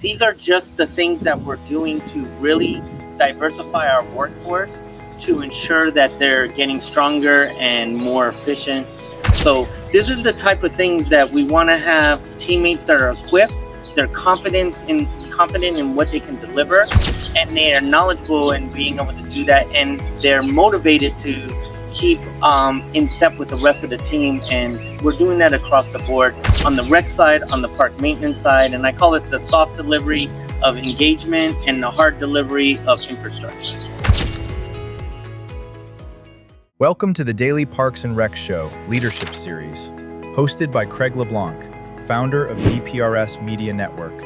These are just the things that we're doing to really diversify our workforce to ensure that they're getting stronger and more efficient. So this is the type of things that we want to have teammates that are equipped, they're confident in what they can deliver, and they are knowledgeable in being able to do that, and they're motivated to keep in step with the rest of the team. And we're doing that across the board on the rec side, on the park maintenance side, and I call it the soft delivery of engagement and the hard delivery of infrastructure. Welcome to the Daily Parks and Rec Show Leadership Series, hosted by Craig LeBlanc, founder of DPRS Media Network,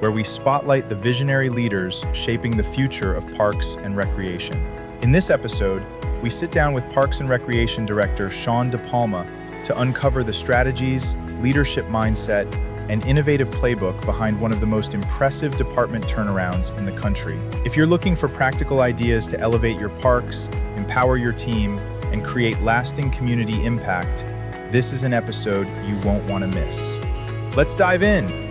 where we spotlight the visionary leaders shaping the future of parks and recreation. In this episode, we sit down with Parks and Recreation Director Sean De Palma to uncover the strategies, leadership mindset, and innovative playbook behind one of the most impressive department turnarounds in the country. If you're looking for practical ideas to elevate your parks, empower your team, and create lasting community impact, this is an episode you won't want to miss. Let's dive in.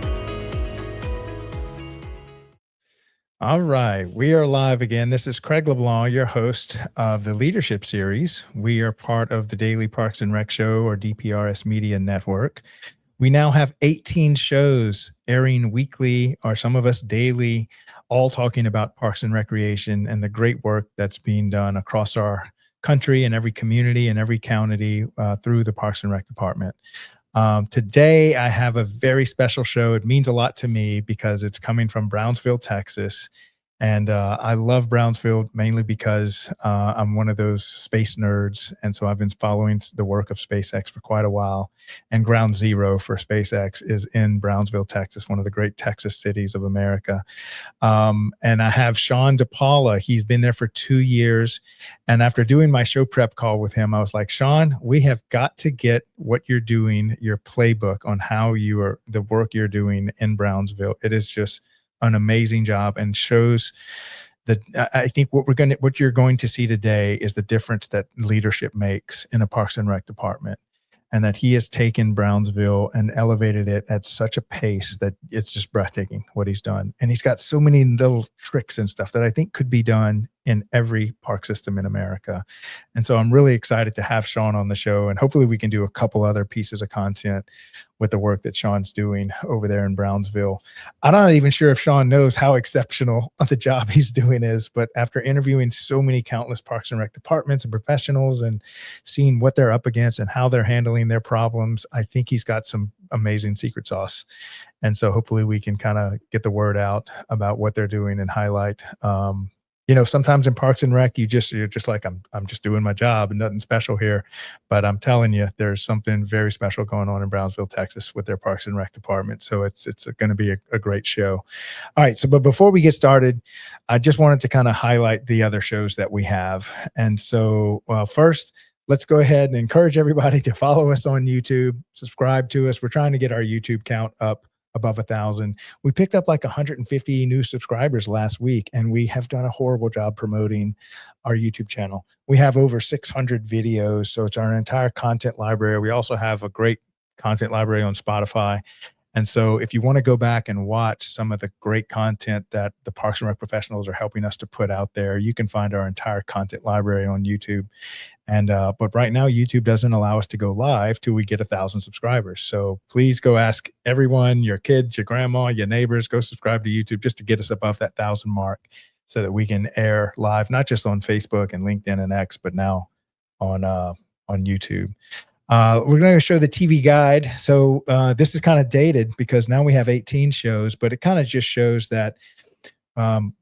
All right, we are live again. This is Craig LeBlanc, your host of the Leadership Series. We are part of the Daily Parks and Rec Show, or DPRS Media Network. We now have 18 shows airing weekly, or some of us daily, all talking about parks and recreation and the great work that's being done across our country and every community and every county through the Parks and Rec Department. Today, I have a very special show. It means a lot to me because it's coming from Brownsville, Texas. And I love Brownsville mainly because I'm one of those space nerds. And so I've been following the work of SpaceX for quite a while. And Ground Zero for SpaceX is in Brownsville, Texas, one of the great Texas cities of America. And I have Sean De Palma. He's been there for 2 years. And after doing my show prep call with him, I was like, Sean, we have got to get what you're doing, your playbook on how the work you're doing in Brownsville. It is just an amazing job and shows that I think what you're going to see today is the difference that leadership makes in a Parks and Rec department, and that he has taken Brownsville and elevated it at such a pace that it's just breathtaking what he's done. And he's got so many little tricks and stuff that I think could be done in every park system in America. And so I'm really excited to have Sean on the show, and hopefully we can do a couple other pieces of content with the work that Sean's doing over there in Brownsville. I'm not even sure if Sean knows how exceptional the job he's doing is, but after interviewing so many countless Parks and Rec departments and professionals and seeing what they're up against and how they're handling their problems, I think he's got some amazing secret sauce. And so hopefully we can kind of get the word out about what they're doing and highlight. Sometimes in Parks and Rec, you're just like, I'm just doing my job and nothing special here. But I'm telling you, there's something very special going on in Brownsville, Texas with their Parks and Rec department. So it's going to be a great show. All right. So, but before we get started, I just wanted to kind of highlight the other shows that we have. And so, first, let's go ahead and encourage everybody to follow us on YouTube, subscribe to us. We're trying to get our YouTube count up above 1,000. We picked up like 150 new subscribers last week, and we have done a horrible job promoting our YouTube channel. We have over 600 videos, so it's our entire content library. We also have a great content library on Spotify. And so if you want to go back and watch some of the great content that the Parks and Rec professionals are helping us to put out there, you can find our entire content library on YouTube. And but right now, YouTube doesn't allow us to go live till we get 1,000 subscribers. So please go ask everyone, your kids, your grandma, your neighbors, go subscribe to YouTube just to get us above that 1,000 mark so that we can air live, not just on Facebook and LinkedIn and X, but now on YouTube. We're going to show the TV guide. So this is kind of dated because now we have 18 shows, but it kind of just shows that the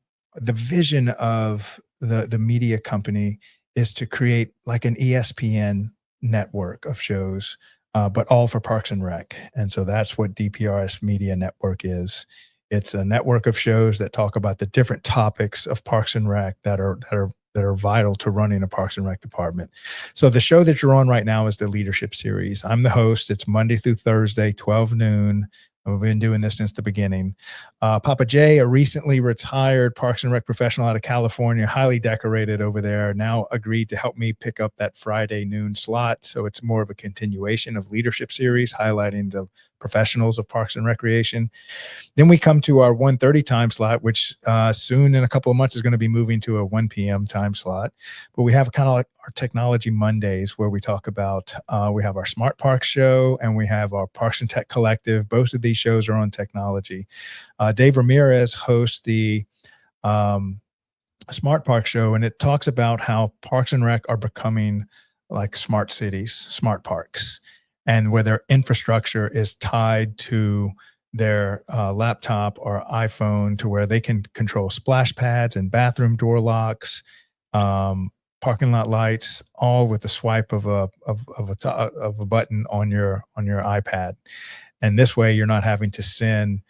vision of the media company is to create like an ESPN network of shows, but all for Parks and Rec. And so that's what DPRS Media Network is. It's a network of shows that talk about the different topics of Parks and Rec that are vital to running a Parks and Rec department. So the show that you're on right now is the Leadership Series. I'm the host. It's Monday through Thursday, 12 noon. We've been doing this since the beginning. Papa Jay, a recently retired Parks and Rec professional out of California, highly decorated over there, now agreed to help me pick up that Friday noon slot. So it's more of a continuation of Leadership Series, highlighting the professionals of Parks and Recreation. Then we come to our 1:30 time slot, which soon in a couple of months is going to be moving to a 1 p.m. time slot. But we have kind of like our Technology Mondays where we talk about, we have our Smart Parks show and we have our Parks and Tech Collective. Both of these shows are on technology. Dave Ramirez hosts the Smart Park show, and it talks about how Parks and Rec are becoming like smart cities, smart parks, and where their infrastructure is tied to their laptop or iPhone to where they can control splash pads and bathroom door locks, parking lot lights, all with the swipe of a button on your iPad. And this way, you're not having to send,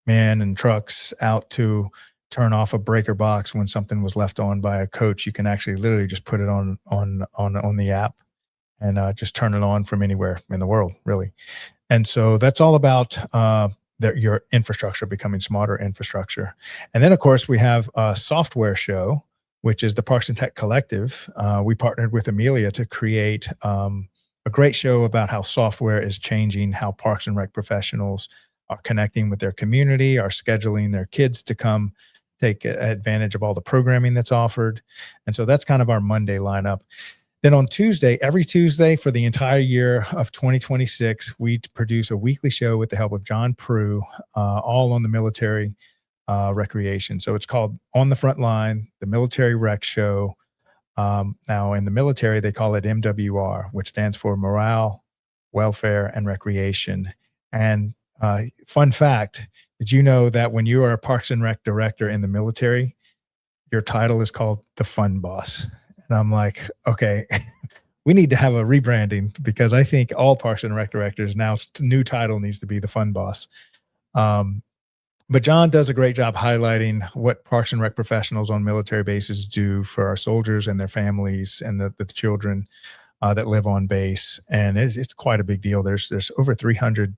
men and trucks out to turn off a breaker box when something was left on by a coach. You can actually literally just put it on the app and just turn it on from anywhere in the world, really. And so that's all about your infrastructure becoming smarter infrastructure. And then, of course, we have a software show, which is the Parks and Tech Collective. We partnered with Amelia to create a great show about how software is changing how Parks and Rec professionals are connecting with their community, are scheduling their kids to come take advantage of all the programming that's offered. And so that's kind of our Monday lineup. Then on Tuesday, every Tuesday for the entire year of 2026, we produce a weekly show with the help of John Prue, all on the military recreation. So it's called On the Front Line, the Military Rec Show. Now in the military, they call it MWR, which stands for Morale, Welfare, and Recreation. And fun fact, did you know that when you are a Parks and Rec director in the military, your title is called the Fun Boss? And I'm like, okay, we need to have a rebranding because I think all Parks and Rec directors now, new title needs to be the Fun Boss. But John does a great job highlighting what Parks and Rec professionals on military bases do for our soldiers and their families and the children that live on base. And it's quite a big deal. There's over 300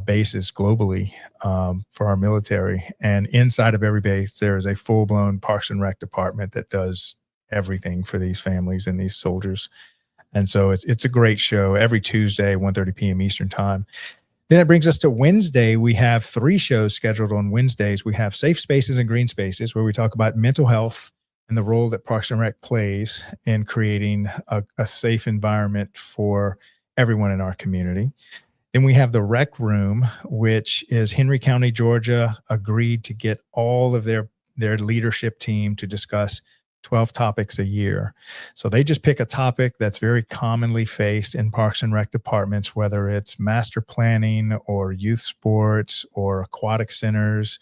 bases globally for our military. And inside of every base, there is a full-blown Parks and Rec department that does everything for these families and these soldiers. And so it's a great show every Tuesday, 1:30 p.m. Eastern time. Then that brings us to Wednesday. We have 3 shows scheduled on Wednesdays. We have Safe Spaces and Green Spaces, where we talk about mental health and the role that Parks and Rec plays in creating a safe environment for everyone in our community. Then we have the Rec Room, which is Henry County, Georgia, agreed to get all of their leadership team to discuss 12 topics a year. So they just pick a topic that's very commonly faced in Parks and Rec departments, whether it's master planning or youth sports or aquatic centers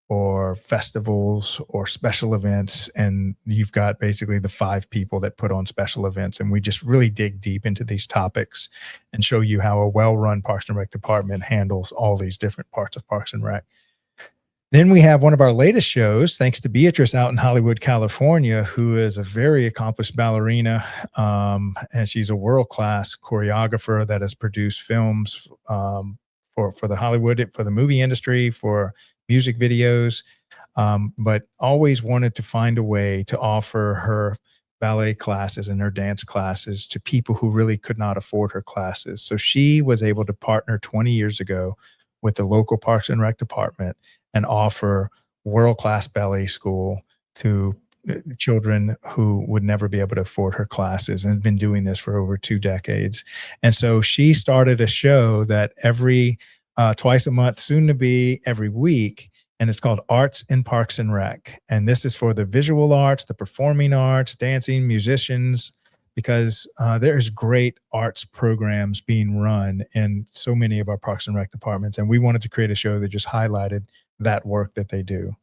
or festivals or special events. And you've got basically the 5 people that put on special events. And we just really dig deep into these topics and show you how a well-run Parks and Rec department handles all these different parts of Parks and Rec. Then we have one of our latest shows, thanks to Beatrice out in Hollywood, California, who is a very accomplished ballerina. And she's a world-class choreographer that has produced films for the Hollywood, for the movie industry, for music videos, but always wanted to find a way to offer her ballet classes and her dance classes to people who really could not afford her classes. So she was able to partner 20 years ago with the local Parks and Rec department and offer world-class ballet school to children who would never be able to afford her classes, and has been doing this for over 2 decades. And so she started a show that every twice a month, soon to be every week, and it's called Arts in Parks and Rec. And this is for the visual arts, the performing arts, dancing, musicians, because there's great arts programs being run in so many of our Parks and Rec departments. And we wanted to create a show that just highlighted that work that they do.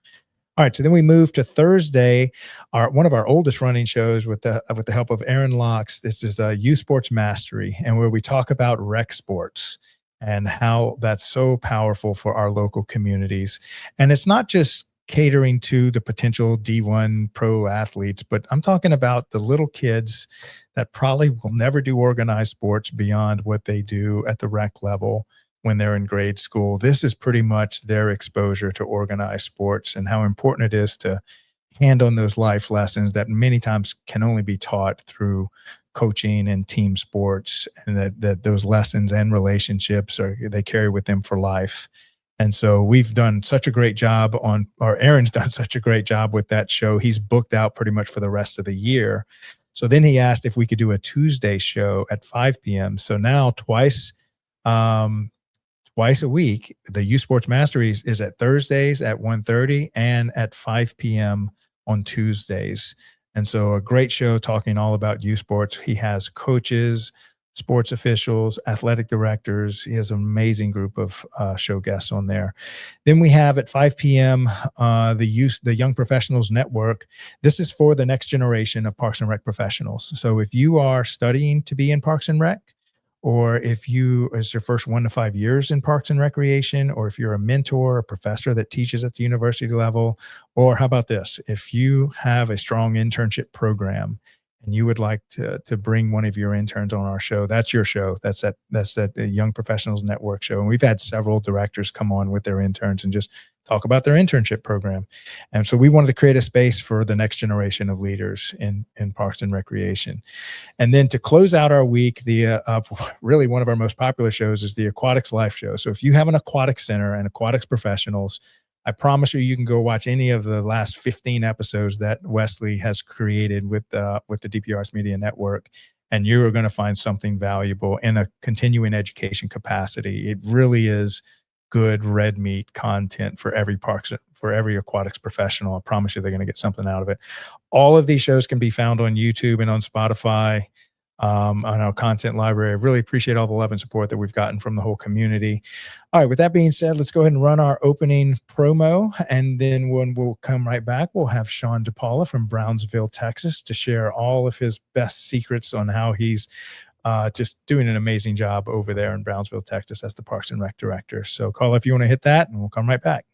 All right, so then we move to Thursday, one of our oldest running shows with the help of Aaron Locks. This is Youth Sports Mastery, and where we talk about rec sports and how that's so powerful for our local communities. And it's not just catering to the potential D1 pro athletes, but I'm talking about the little kids that probably will never do organized sports beyond what they do at the rec level when they're in grade school. This is pretty much their exposure to organized sports and how important it is to hand on those life lessons that many times can only be taught through coaching and team sports, and that those lessons and relationships they carry with them for life. And so we've done such a great job Aaron's done such a great job with that show. He's booked out pretty much for the rest of the year. So then he asked if we could do a Tuesday show at 5 p.m. So now twice a week, the U Sports Masteries is at Thursdays at 1:30 and at 5 p.m. on Tuesdays. And so a great show talking all about U Sports. He has coaches, sports officials, athletic directors. He has an amazing group of show guests on there. Then we have at 5 p.m. The Young Professionals Network. This is for the next generation of Parks and Rec professionals. So if you are studying to be in Parks and Rec, or if it's your first 1 to 5 years in Parks and Recreation, or if you're a mentor, a professor that teaches at the university level, or how about this? If you have a strong internship program and you would like to bring one of your interns on our show, that's your show. That's that Young Professionals Network show. And we've had several directors come on with their interns and just talk about their internship program. And so we wanted to create a space for the next generation of leaders in Parks and Recreation. And then to close out our week, really one of our most popular shows is the Aquatics Life Show. So if you have an aquatics center and aquatics professionals, I promise you can go watch any of the last 15 episodes that Wesley has created with the DPRS Media Network, and you are going to find something valuable in a continuing education capacity. It really is good red meat content for every aquatics professional. I promise you they're going to get something out of it. All of these shows can be found on YouTube and on Spotify, on our content library. I really appreciate all the love and support that we've gotten from the whole community. All right, with that being said, let's go ahead and run our opening promo. And then when we'll come right back, we'll have Sean De Palma from Brownsville, Texas, to share all of his best secrets on how he's just doing an amazing job over there in Brownsville, Texas as the Parks and Rec director. So Carla, if you want to hit that, and we'll come right back.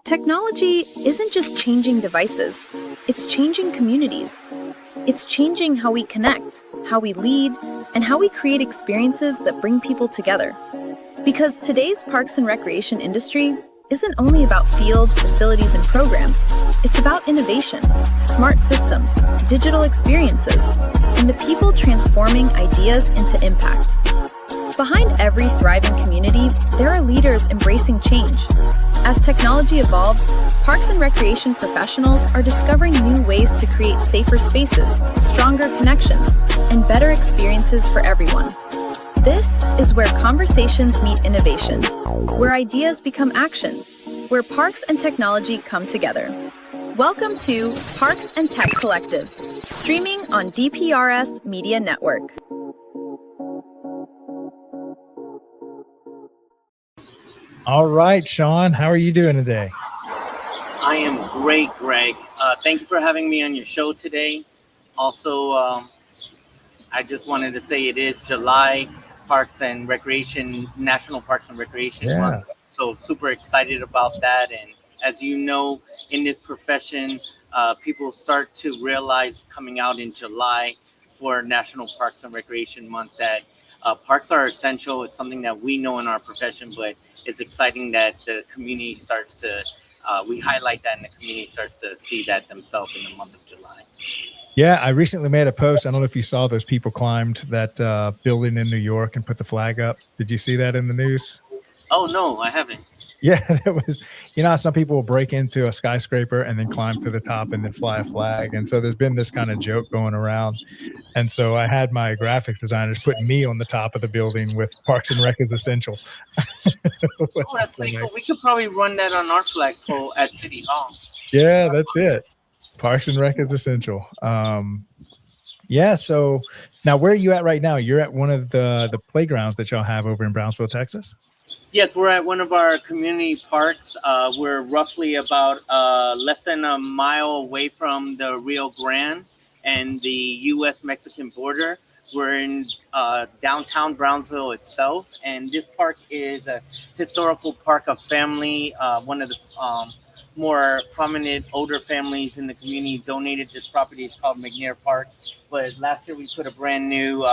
Technology isn't just changing devices, it's changing communities. It's changing how we connect, how we lead, and how we create experiences that bring people together. Because today's parks and recreation industry isn't only about fields, facilities, and programs. It's about innovation, smart systems, digital experiences, and the people transforming ideas into impact. Behind every thriving community, there are leaders embracing change. As technology evolves, parks and recreation professionals are discovering new ways to create safer spaces, stronger connections, and better experiences for everyone. This is where conversations meet innovation, where ideas become action, where parks and technology come together. Welcome to Parks and Tech Collective, streaming on DPRS Media Network. All right, Sean, how are you doing today? I am great, Greg. Thank you for having me on your show today. Also, I just wanted to say it is July Parks and Recreation, National Parks and Recreation Month. So super excited about that. And as you know, in this profession, people start to realize coming out in July for National Parks and Recreation Month that parks are essential. It's something that we know in our profession, but it's exciting that the community starts to, we highlight that and the community starts to see that themselves in the month of July. Yeah, I recently made a post. I don't know if you saw those people climbed that building in New York and put the flag up. Did you see that in the news? Oh, no, I haven't. Yeah, that was, you know, how some people will break into a skyscraper and then climb to the top and then fly a flag. And so there's been this kind of joke going around. And so I had my graphic designers put me on the top of the building with Parks and Rec is essential. That's pretty cool. We could probably run that on our flagpole at City Hall. Yeah, that's it. Parks and Rec is essential. Yeah. So now, where are you at right now? You're at one of the playgrounds that y'all have over in Brownsville, Texas. Yes, we're at one of our community parks. We're roughly about less than a mile away from the Rio Grande and the U.S.-Mexican border. We're in downtown Brownsville itself, and this park is a historical park of family. One of the more prominent older families in the community donated this property. It's called McNair Park. But last year we put a brand new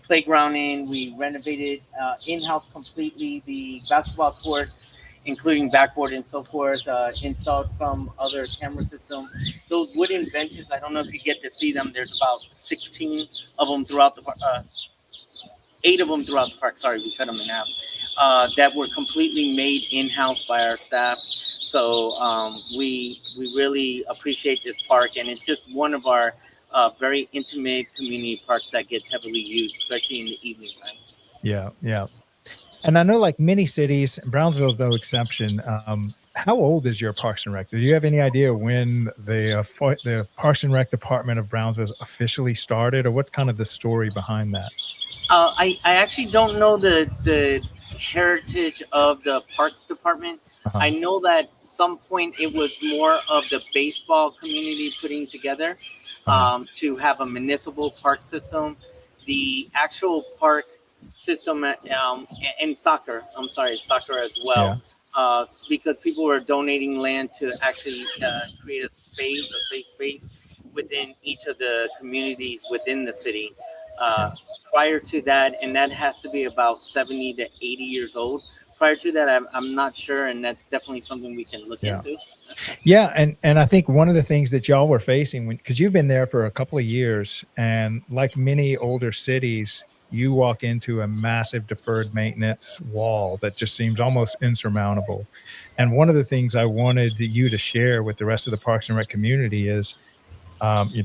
playground in. We renovated in-house completely the basketball courts, including backboard and so forth. Installed some other camera systems. Those wooden benches, I don't know if you get to see them. There's about 16 of them throughout the park. 8 of them throughout the park. Sorry, we cut them in half. That were completely made in-house by our staff. So we really appreciate this park, and it's just one of our very intimate community parks that gets heavily used, especially in the evening time. Yeah, yeah. And I know, like many cities, Brownsville is no exception. How old is your Parks and Rec? Do you have any idea when the Parks and Rec department of Brownsville officially started, or what's kind of the story behind that? I actually don't know the heritage of the Parks Department. I know that at some point it was more of the baseball community putting together to have a municipal park system. The actual park system and soccer, soccer as well, because people were donating land to actually create a safe space within each of the communities within the city. Prior to that, and that has to be about 70 to 80 years old. Prior to that, I'm not sure, and that's definitely something we can look into. Yeah, and I think one of the things that y'all were facing, because you've been there for a couple of years, and like many older cities, you walk into a massive deferred maintenance wall that just seems almost insurmountable. And one of the things I wanted you to share with the rest of the Parks and Rec community is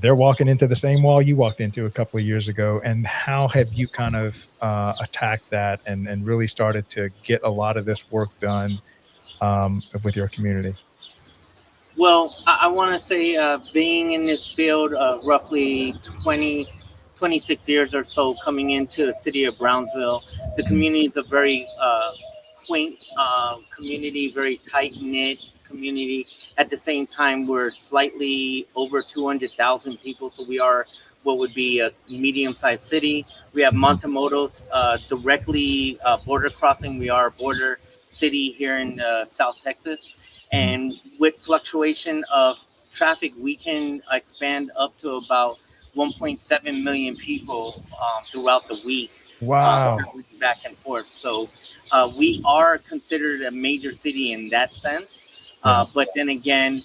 they're walking into the same wall you walked into a couple of years ago. And how have you kind of attacked that and really started to get a lot of this work done with your community? Well, I want to say being in this field roughly 26 years or so, coming into the city of Brownsville, the community is a very quaint community, very tight-knit community. At the same time, we're slightly over 200,000 people, so we are what would be a medium-sized city. We have Montemotos directly border crossing. We are a border city here in South Texas, and with fluctuation of traffic, we can expand up to about 1.7 million people throughout the week. Wow. Back and forth. So we are considered a major city in that sense. But then again,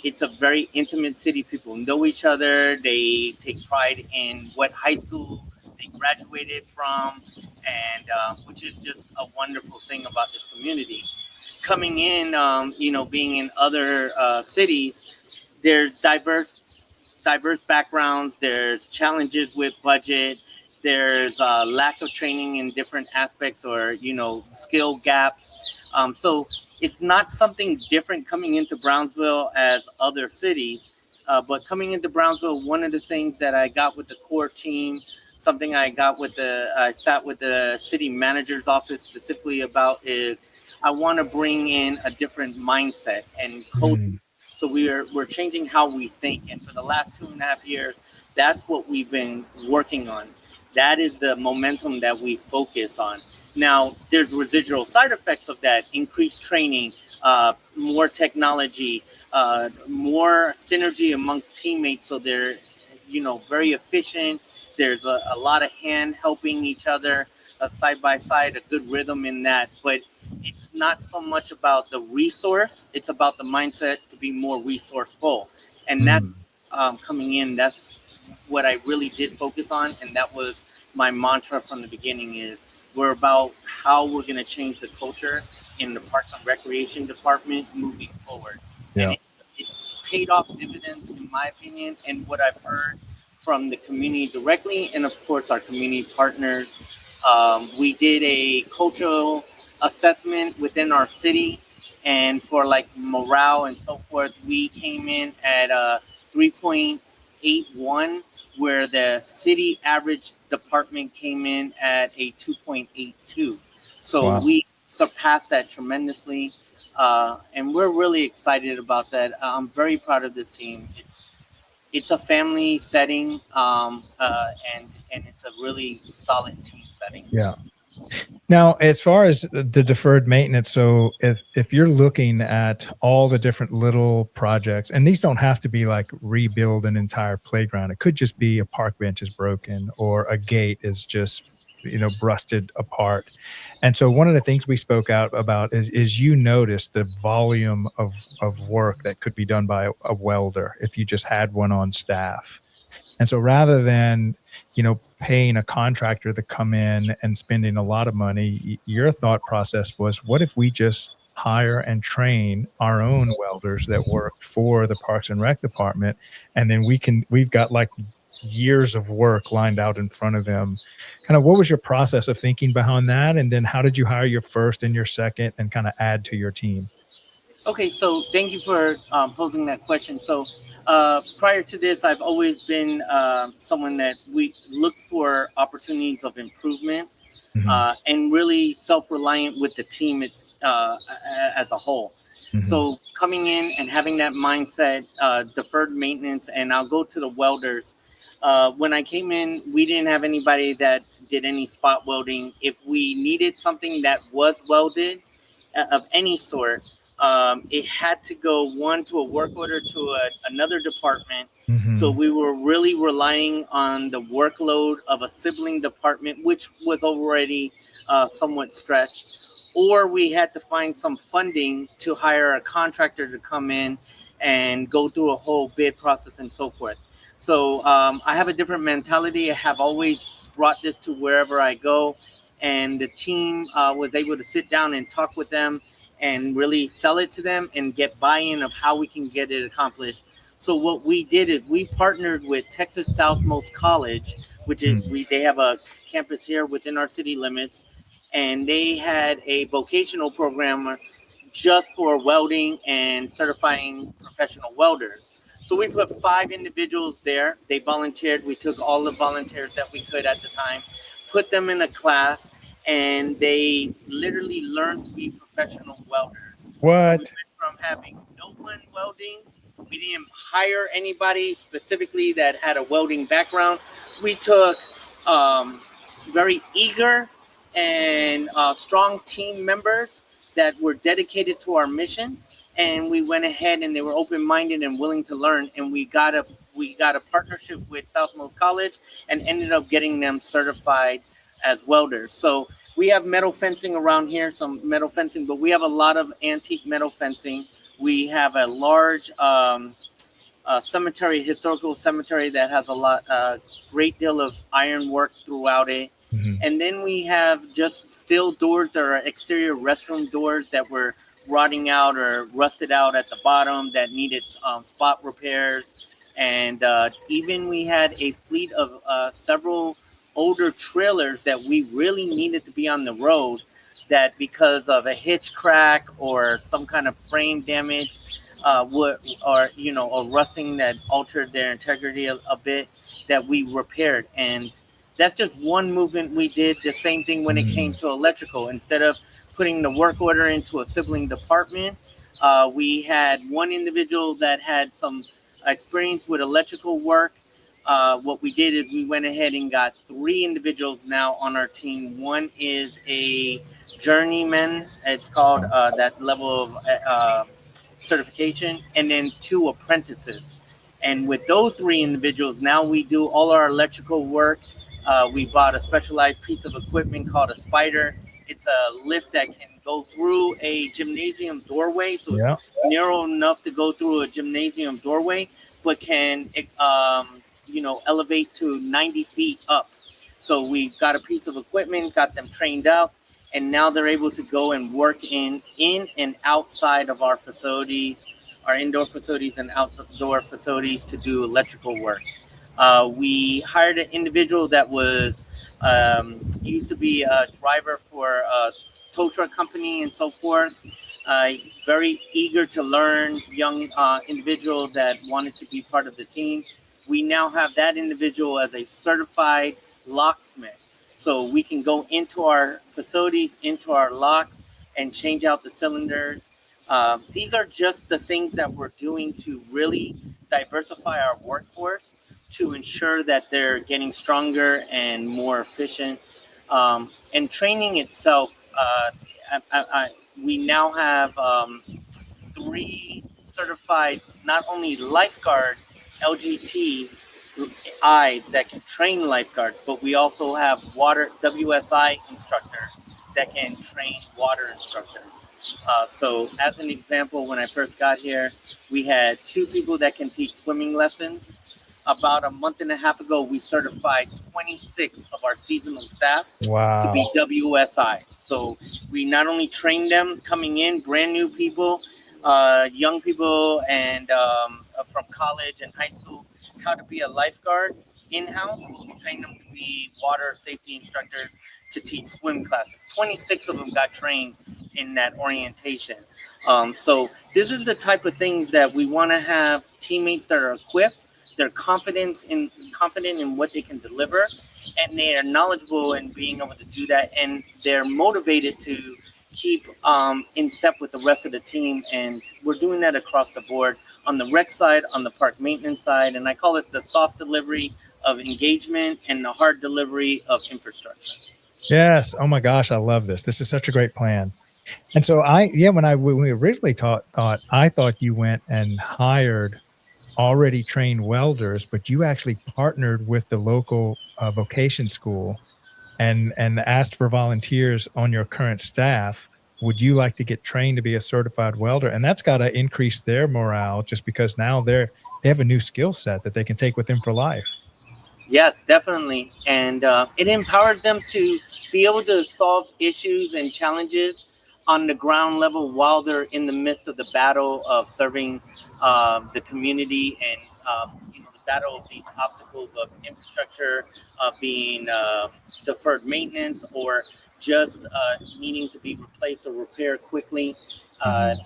it's a very intimate city. People know each other. They take pride in what high school they graduated from, and which is just a wonderful thing about this community. Coming in, being in other cities, there's diverse backgrounds. There's challenges with budget. There's lack of training in different aspects, or skill gaps. So it's not something different coming into Brownsville as other cities, but coming into Brownsville, one of the things that I got with the core team, something I sat with the city manager's office specifically about, is I want to bring in a different mindset and culture. So we're changing how we think, and for the last 2.5 years, that's what we've been working on. That is the momentum that we focus on. Now, there's residual side effects of that: increased training, more technology, more synergy amongst teammates, so they're very efficient. There's a lot of hand helping each other, side by side, a good rhythm in that. But it's not so much about the resource, it's about the mindset to be more resourceful. And that coming in, that's what I really did focus on, and that was my mantra from the beginning: is we're about how we're going to change the culture in the Parks and Recreation Department moving forward. And it's paid off dividends, in my opinion, and what I've heard from the community directly, and of course our community partners. We did a cultural assessment within our city, And for like morale and so forth, we came in at 3.81, where the city average department came in at a 2.82. So Wow. we surpassed that tremendously. And we're really excited about that. I'm very proud of this team. It's a family setting, and it's a really solid team setting. Yeah. Now, as far as the deferred maintenance, so if you're looking at all the different little projects, and these don't have to be like rebuild an entire playground, it could just be a park bench is broken or a gate is just rusted apart. And so one of the things we spoke out about is you notice the volume of work that could be done by a welder if you just had one on staff. And so rather than, paying a contractor to come in and spending a lot of money, your thought process was, what if we just hire and train our own welders that worked for the Parks and Rec department? And then we've got like years of work lined out in front of them. Kind of what was your process of thinking behind that? And then how did you hire your first and your second and kind of add to your team? Okay, so thank you for posing that question. So prior to this, I've always been someone that we look for opportunities of improvement, and really self-reliant with the team as a whole. So coming in and having that mindset, deferred maintenance, and I'll go to the welders. When I came in, we didn't have anybody that did any spot welding. If we needed something that was welded of any sort, it had to go to a work order to another department. So we were really relying on the workload of a sibling department, which was already somewhat stretched, or we had to find some funding to hire a contractor to come in and go through a whole bid process and so forth. So I have a different mentality. I have always brought this to wherever I go, and the team was able to sit down and talk with them and really sell it to them and get buy-in of how we can get it accomplished. So what we did is we partnered with Texas Southmost College, which is they have a campus here within our city limits, and they had a vocational program just for welding and certifying professional welders. So we put 5 individuals there. They volunteered. We took all the volunteers that we could at the time, put them in a class, and they literally learned to be professional welders. What? So we went from having no one welding. We didn't hire anybody specifically that had a welding background. We took very eager and strong team members that were dedicated to our mission, and we went ahead and they were open-minded and willing to learn, and we got a partnership with Southmost College and ended up getting them certified as welders. So we have metal fencing around here, some metal fencing, but we have a lot of antique metal fencing. We have a large cemetery, historical cemetery that has a great deal of iron work throughout it. And then we have just steel doors that are exterior restroom doors that were rotting out or rusted out at the bottom that needed spot repairs. And even we had a fleet of several older trailers that we really needed to be on the road, that because of a hitch crack or some kind of frame damage, or rusting that altered their integrity a bit, that we repaired. And that's just one movement we did. The same thing when it came to electrical. Instead of putting the work order into a sibling department, we had one individual that had some experience with electrical work. What we did is we went ahead and got 3 individuals now on our team. One is a journeyman, it's called, that level of certification, and then 2 apprentices. And with those 3 individuals, now we do all our electrical work. We bought a specialized piece of equipment called a spider. It's a lift that can go through a gymnasium doorway. So it's narrow enough to go through a gymnasium doorway, but can elevate to 90 feet up. So we got a piece of equipment, got them trained out, and now they're able to go and work in and outside of our facilities, our indoor facilities and outdoor facilities, to do electrical work. We hired an individual that was used to be a driver for a tow truck company and so forth. very eager to learn young individual that wanted to be part of the team. We now have that individual as a certified locksmith. So we can go into our facilities, into our locks, and change out the cylinders. These are just the things that we're doing to really diversify our workforce to ensure that they're getting stronger and more efficient. And training itself, we now have 3 certified, not only lifeguard LGT eyes that can train lifeguards, but we also have water WSI instructors that can train water instructors. So as an example, when I first got here, we had 2 people that can teach swimming lessons. About a month and a half ago, we certified 26 of our seasonal staff to be WSIs. So we not only train them coming in, brand new people, young people, and from college and high school, how to be a lifeguard in-house. We train them to be water safety instructors to teach swim classes. 26 of them got trained in that orientation. So this is the type of things that we want to have teammates that are equipped, they're confident in what they can deliver, and they are knowledgeable in being able to do that, and they're motivated to keep in step with the rest of the team. And we're doing that across the board on the rec side, on the park maintenance side, and I call it the soft delivery of engagement and the hard delivery of infrastructure. Yes. Oh my gosh, I love this. This is such a great plan. And so when we originally thought I thought you went and hired already trained welders, but you actually partnered with the local vocation school and asked for volunteers on your current staff. Would you like to get trained to be a certified welder? And that's got to increase their morale, just because now they have a new skill set that they can take with them for life. Yes, definitely. And it empowers them to be able to solve issues and challenges on the ground level while they're in the midst of the battle of serving the community, and the battle of these obstacles of infrastructure being deferred maintenance, or just needing to be replaced or repaired quickly. And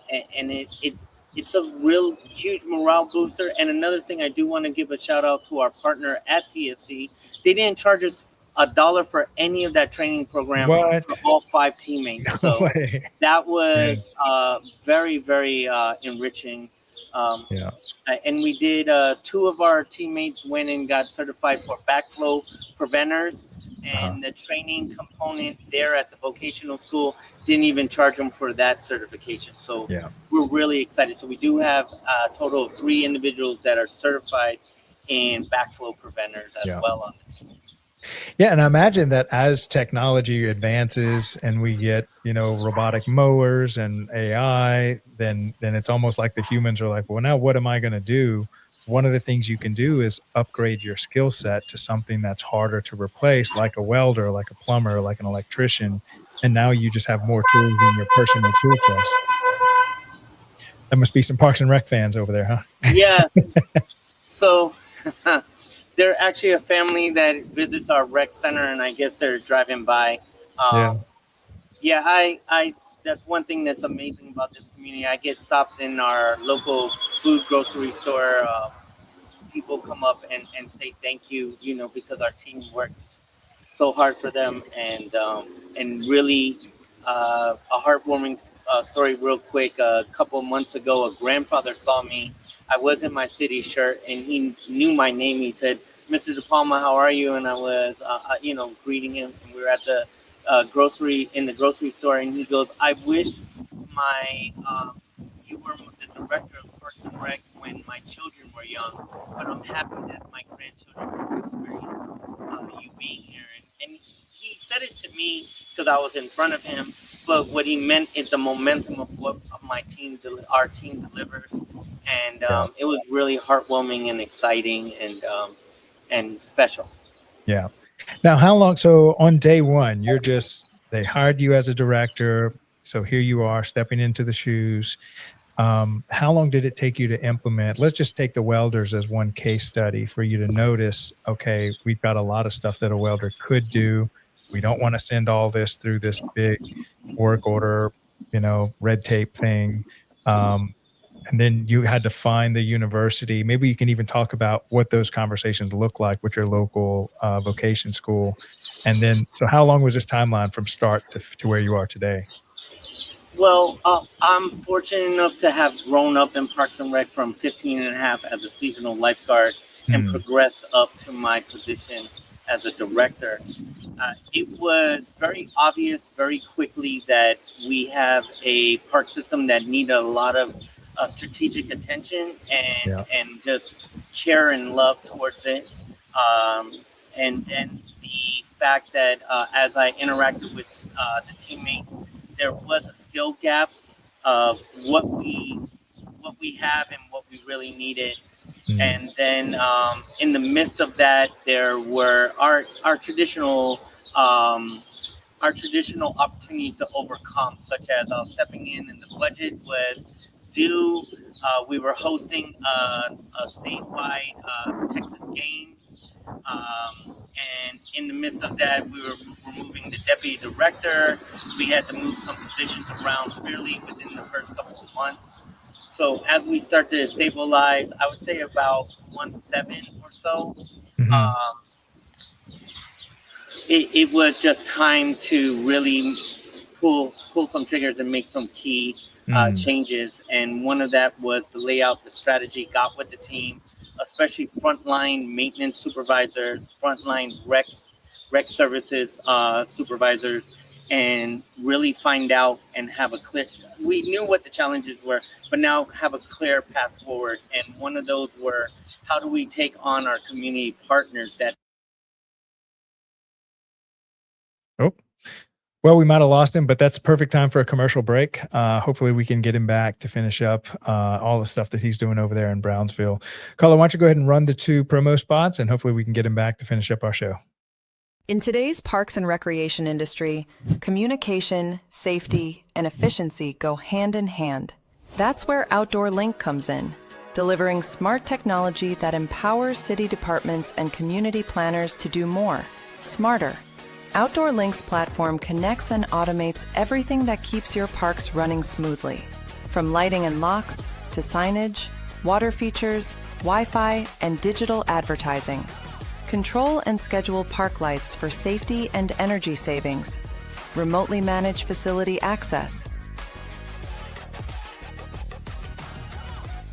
it's a real huge morale booster. And another thing, I do want to give a shout out to our partner at TSC. They didn't charge us $1 for any of that training program for all 5 teammates. So that was very, very enriching. And we did 2 of our teammates went and got certified for backflow preventers, and the training component there at the vocational school didn't even charge them for that certification. So we're really excited. So we do have a total of 3 individuals that are certified in backflow preventers as well on the team. Yeah, and I imagine that as technology advances and we get, robotic mowers and AI, then it's almost like the humans are like, well, now what am I going to do? One of the things you can do is upgrade your skill set to something that's harder to replace, like a welder, like a plumber, like an electrician. And now you just have more tools in your personal tool chest. There must be some Parks and Rec fans over there, huh? Yeah. So they're actually a family that visits our rec center, and I guess they're driving by. I that's one thing that's amazing about this community. I get stopped in our local food grocery store. People come up and say thank you, because our team works so hard for them. And really a heartwarming story real quick. A couple of months ago, a grandfather saw me. I was in my city shirt, and he knew my name. He said, "Mr. De Palma, how are you?" And I was, greeting him. And we were at the grocery store, and he goes, "I wish you were the director of Parks and Rec when my children were young, but I'm happy that my grandchildren experience you being here." And he said it to me because I was in front of him, but what he meant is the momentum of what our team delivers. And it was really heartwarming and exciting and special. Yeah. Now, how long? So on day one, they hired you as a director. So here you are stepping into the shoes. How long did it take you to implement? Let's just take the welders as one case study for you to notice, okay, we've got a lot of stuff that a welder could do. We don't want to send all this through this big work order, red tape thing. And then you had to find the university. Maybe you can even talk about what those conversations look like with your local vocation school. And then, so how long was this timeline from start to where you are today? Well, I'm fortunate enough to have grown up in Parks and Rec from 15 and a half as a seasonal lifeguard and progressed up to my position as a director. It was very obvious very quickly that we have a park system that needed a lot of strategic attention and just care and love towards it. And the fact that as I interacted with the teammates, there was a skill gap of what we have and what we really needed. And then in the midst of that, there were our traditional opportunities to overcome, such as stepping in, and the budget was due. We were hosting a statewide Texas Games. And in the midst of that, we were removing the deputy director. We had to move some positions around fairly within the first couple of months. So as we start to stabilize, I would say about month 7 or so, it was just time to really pull some triggers and make some key changes. And one of that was to lay out the strategy, got with the team, especially frontline maintenance supervisors, frontline rec services supervisors, and really find out and have a clear, we knew what the challenges were, but now have a clear path forward. And one of those were, how do we take on our community partners that. Oh, well, we might have lost him, but that's a perfect time for a commercial break. Hopefully we can get him back to finish up all the stuff that he's doing over there in Brownsville. Carla, why don't you go ahead and run the 2 promo spots, and hopefully we can get him back to finish up our show. In today's parks and recreation industry, communication, safety, and efficiency go hand in hand. That's where Outdoor Link comes in, delivering smart technology that empowers city departments and community planners to do more, smarter. Outdoor Link's platform connects and automates everything that keeps your parks running smoothly, from lighting and locks to signage, water features, Wi-Fi, and digital advertising. Control and schedule park lights for safety and energy savings. Remotely manage facility access.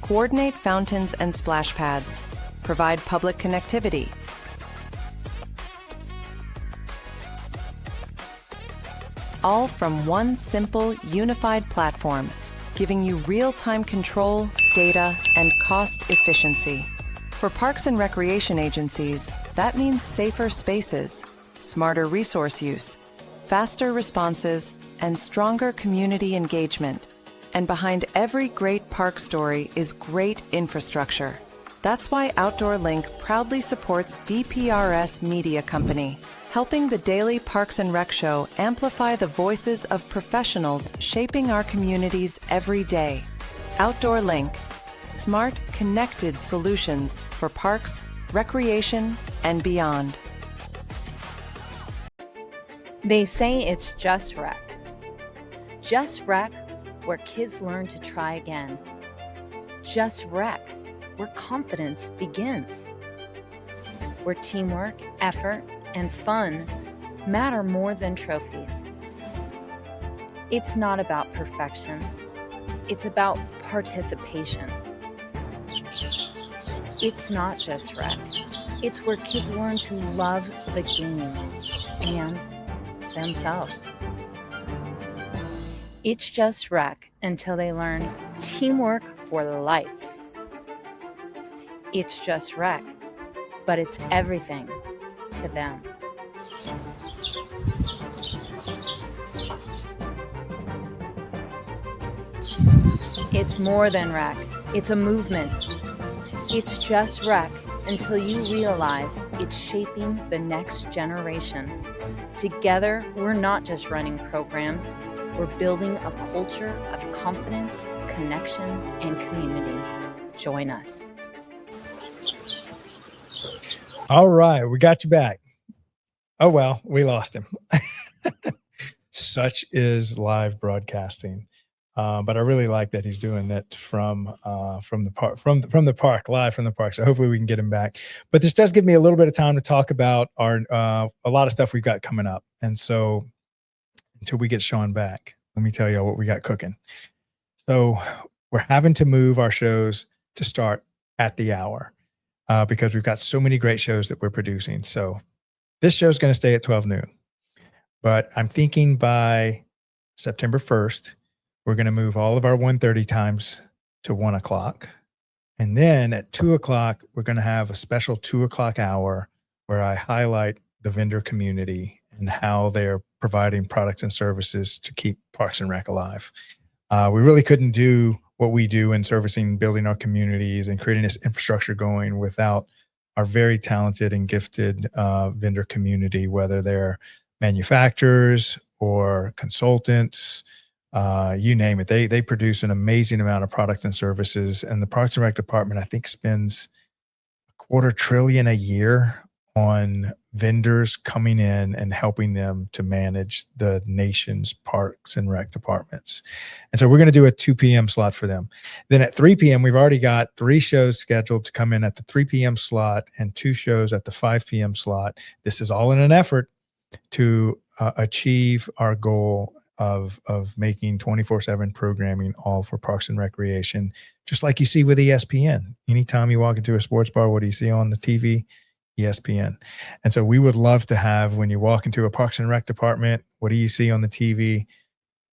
Coordinate fountains and splash pads. Provide public connectivity. All from one simple, unified platform, giving you real-time control, data, and cost efficiency. For parks and recreation agencies, that means safer spaces, smarter resource use, faster responses, and stronger community engagement. And behind every great park story is great infrastructure. That's why Outdoor Link proudly supports DPRS Media Company, helping the Daily Parks and Rec Show amplify the voices of professionals shaping our communities every day. Outdoor Link, smart, connected solutions for parks, recreation, and beyond. They say it's just rec. Just rec, where kids learn to try again. Just rec, where confidence begins. Where teamwork, effort, and fun matter more than trophies. It's not about perfection. It's about participation. It's not just rec. It's where kids learn to love the game and themselves. It's just rec until they learn teamwork for life. It's just rec, but it's everything to them. It's more than rec. It's a movement. It's just rec until you realize it's shaping the next generation. Together, we're not just running programs. We're building a culture of confidence, connection, and community. Join us. All right, we got you back. Oh, well, we lost him. Such is live broadcasting. But I really like that he's doing that from the park, from the park, live from the park. So hopefully we can get him back. But this does give me a little bit of time to talk about our a lot of stuff we've got coming up. And so until we get Sean back, let me tell you what we got cooking. So we're having to move our shows to start at the hour because we've got so many great shows that we're producing. So this show's going to stay at 12 noon, but I'm thinking by September 1st, we're going to move all of our 1:30 times to 1 o'clock. And then at 2 o'clock, we're going to have a special 2 o'clock hour where I highlight the vendor community and how they're providing products and services to keep Parks and Rec alive. We really couldn't do what we do in servicing, building our communities and creating this infrastructure going without our very talented and gifted vendor community, whether they're manufacturers or consultants, you name it. They produce an amazing amount of products and services. And the Parks and Rec department, I think, spends $250 billion a year on vendors coming in and helping them to manage the nation's Parks and Rec departments. And so we're going to do a 2 p.m. slot for them. Then at 3 p.m., we've already got 3 shows scheduled to come in at the 3 p.m. slot and 2 shows at the 5 p.m. slot. This is all in an effort to achieve our goal of making 24/7 programming all for Parks and Recreation, just like you see with ESPN. Anytime you walk into a sports bar, what do you see on the TV? ESPN. And so we would love to have, when you walk into a Parks and Rec department, what do you see on the TV?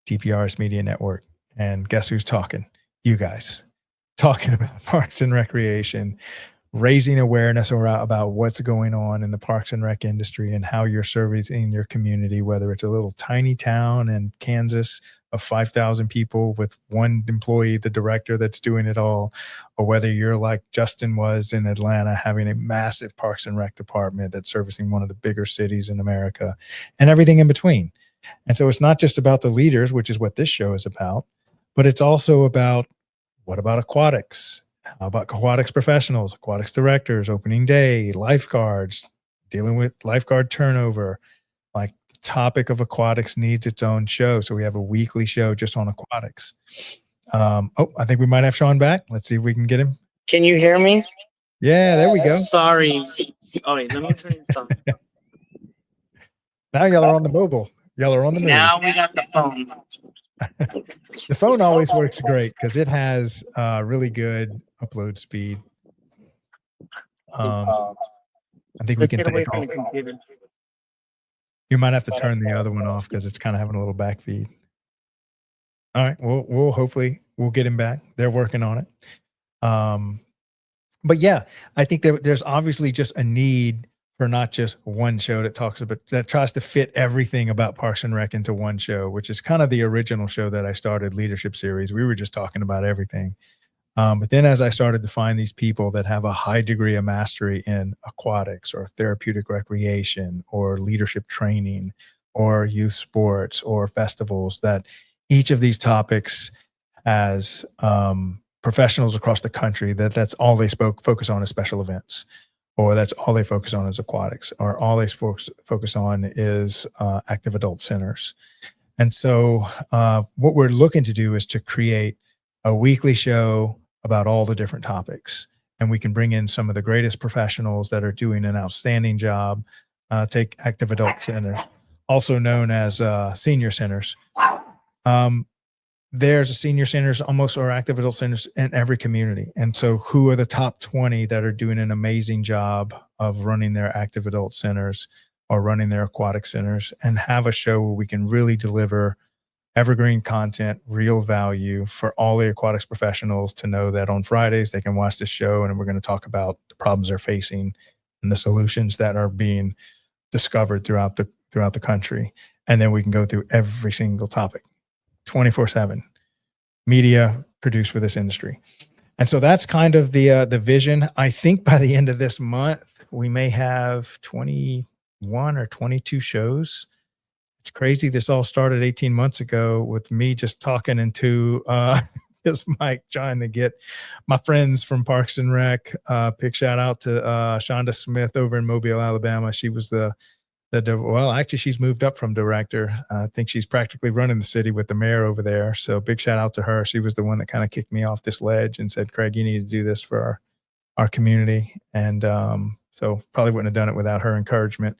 DPRS Media Network. And guess who's talking? You guys, talking about Parks and Recreation, raising awareness about what's going on in the Parks and Rec industry and how you're servicing your community, whether it's a little tiny town in Kansas of 5,000 people with one employee, the director that's doing it all, or whether you're like Justin was in Atlanta, having a massive Parks and Rec department that's servicing one of the bigger cities in America, and everything in between. And so it's not just about the leaders, which is what this show is about, but it's also about, what about aquatics? How about aquatics professionals, aquatics directors, opening day, lifeguards, dealing with lifeguard turnover? Like, the topic of aquatics needs its own show. So we have a weekly show just on aquatics. I think we might have Sean back. Let's see if we can get him. Can you hear me? Yeah, there we go. Sorry. Oh, wait, let me turn this on. Now y'all are on the mobile. Y'all are on the move. Now we got the phone. The phone always works great because it has really good upload speed. I think we can Get away take from all. the computer. You might have to turn the other one off because it's kind of having a little back feed. All right, we'll hopefully we'll get him back. They're working on it. But yeah, I think there's obviously just a need for not just one show that tries to fit everything about Parks and Rec into one show, which is kind of the original show that I started, Leadership Series. We were just talking about everything. But then as I started to find these people that have a high degree of mastery in aquatics or therapeutic recreation or leadership training or youth sports or festivals, that each of these topics has professionals across the country that's all they focus on is special events, or that's all they focus on is aquatics, or all they focus on is active adult centers. And so what we're looking to do is to create a weekly show about all the different topics. And we can bring in some of the greatest professionals that are doing an outstanding job. Take active adult centers, also known as senior centers. There's a senior centers almost, or active adult centers in every community. And so who are the top 20 that are doing an amazing job of running their active adult centers or running their aquatic centers, and have a show where we can really deliver evergreen content, real value for all the aquatics professionals to know that on Fridays they can watch this show and we're going to talk about the problems they're facing and the solutions that are being discovered throughout the country. And then we can go through every single topic. 24/7 media produced for this industry. And so that's kind of the vision. I think by the end of this month, we may have 21 or 22 shows. It's crazy. This all started 18 months ago with me just talking into this mic, trying to get my friends from Parks and Rec. Big shout out to Shonda Smith over in Mobile, Alabama. She was the Well, actually, she's moved up from director. I think she's practically running the city with the mayor over there. So big shout out to her. She was the one that kind of kicked me off this ledge and said, Craig, you need to do this for our community. And so probably wouldn't have done it without her encouragement.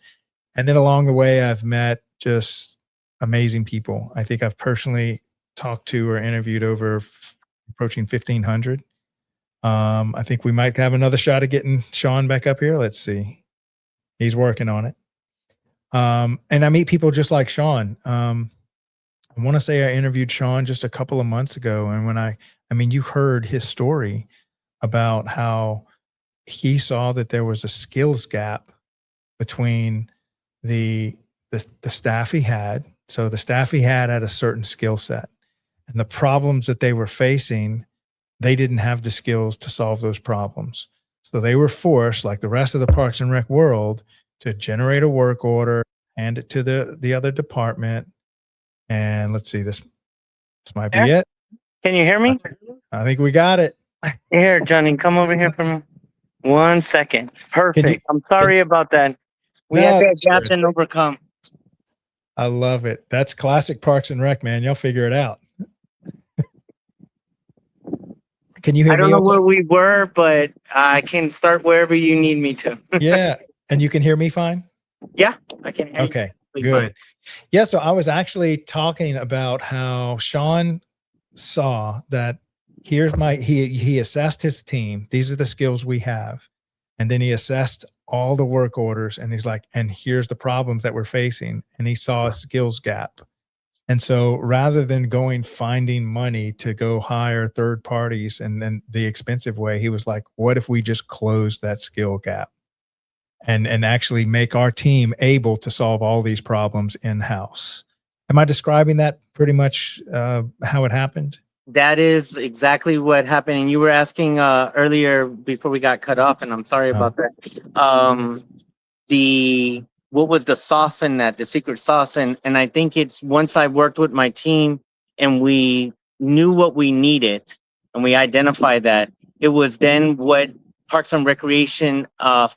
And then along the way, I've met just amazing people. I think I've personally talked to or interviewed over approaching 1,500. I think we might have another shot at getting Sean back up here. Let's see. He's working on it. And I meet people just like Sean. I want to say I interviewed Sean just a couple of months ago. And when I mean, you heard his story about how he saw that there was a skills gap between the staff he had. So the staff he had a certain skill set, and the problems that they were facing, they didn't have the skills to solve those problems. So they were forced, like the rest of the Parks and Rec world, to generate a work order, hand it to the other department. And let's see, this might be it. Can you hear me? I think we got it. Here, Johnny, come over here for me. 1 second. Perfect. I'm sorry about that. We had that gap and overcome. I love it. That's classic Parks and Rec, man. Y'all figure it out. Can you hear me? I don't know where we were, but I can start wherever you need me to. Yeah. And you can hear me fine? Yeah, I can hear you. Okay, good. Yeah, so I was actually talking about how Sean saw that he assessed his team. These are the skills we have. And then he assessed all the work orders, and he's like, and here's the problems that we're facing. And he saw a skills gap. And so rather than finding money to go hire third parties and then the expensive way, he was like, what if we just close that skill gap and actually make our team able to solve all these problems in-house? Am I describing that pretty much how it happened? That is exactly what happened. And you were asking earlier before we got cut off, and I'm sorry about that. What was the sauce in that, the secret sauce? And I think it's once I worked with my team and we knew what we needed and we identified that, it was then what Parks and Recreation